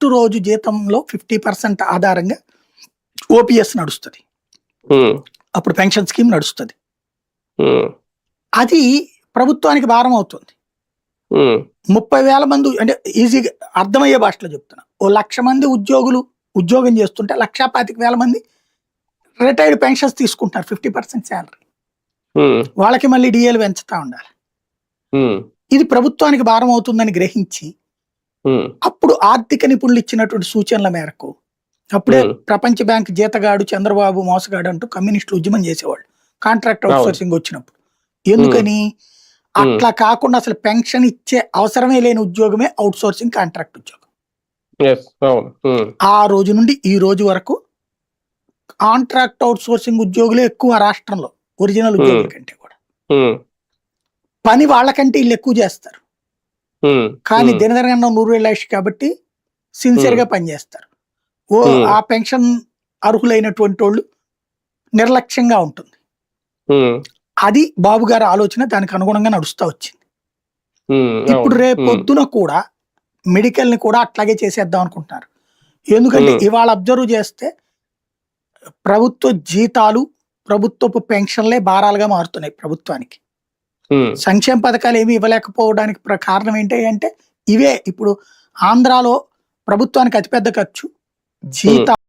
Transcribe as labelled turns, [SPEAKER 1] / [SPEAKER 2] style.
[SPEAKER 1] First రోజు జీతంలో 50% ఆధారంగా ఓపీఎస్ నడుస్తుంది. అప్పుడు పెన్షన్ స్కీమ్ నడుస్తుంది. అది ప్రభుత్వానికి భారం అవుతుంది. 30,000 మంది అంటే ఈజీగా అర్థమయ్యే భాషలో చెప్తున్నా. ఓ 1,00,000 మంది ఉద్యోగులు ఉద్యోగం చేస్తుంటే 1,25,000 మంది రిటైర్డ్ పెన్షన్స్ తీసుకుంటున్నారు 50% శాలరీ. వాళ్ళకి మళ్ళీ డిఏలు పెంచుతా ఉండాలి. ఇది ప్రభుత్వానికి భారం అవుతుందని గ్రహించి అప్పుడు ఆర్థిక నిపుణులు ఇచ్చినటువంటి సూచనల మేరకు అప్పుడే ప్రపంచ బ్యాంక్ జీతగాడు చంద్రబాబు మోసగాడు అంటూ కమ్యూనిస్టులు ఉద్యమం చేసేవాళ్ళు కాంట్రాక్ట్ అవుట్ సోర్సింగ్ వచ్చినప్పుడు. ఎందుకని అట్లా కాకుండా అసలు పెన్షన్ ఇచ్చే అవసరమే లేని ఉద్యోగమే అవుట్ సోర్సింగ్ కాంట్రాక్ట్ ఉద్యోగం. ఆ రోజు నుండి ఈ రోజు వరకు కాంట్రాక్ట్ అవుట్ సోర్సింగ్ ఉద్యోగులే ఎక్కువ రాష్ట్రంలో ఒరిజినల్ ఉద్యోగుల కంటే కూడా. పని వాళ్ళకంటే వీళ్ళు ఎక్కువ చేస్తారు కానీ దినదనగండం 100,000 కాబట్టి సిన్సియర్ గా పనిచేస్తారు. ఆ పెన్షన్ అర్హులైనటువంటి వాళ్ళు నిర్లక్ష్యంగా ఉంటుంది. అది బాబు గారి ఆలోచన, దానికి అనుగుణంగా నడుస్తూ వచ్చింది. ఇప్పుడు రేపు పొద్దున కూడా మెడికల్ ని కూడా అట్లాగే చేసేద్దాం అనుకుంటున్నారు. ఎందుకంటే ఇవాళ అబ్జర్వ్ చేస్తే ప్రభుత్వ జీతాలు ప్రభుత్వపు పెన్షన్లే భారాలుగా మారుతున్నాయి ప్రభుత్వానికి. సంక్షేమ పథకాలు ఏమి ఇవ్వలేకపోవడానికి కారణం ఏంటి అంటే ఇవే. ఇప్పుడు ఆంధ్రాలో ప్రభుత్వానికి అతిపెద్ద ఖర్చు జీతాలు.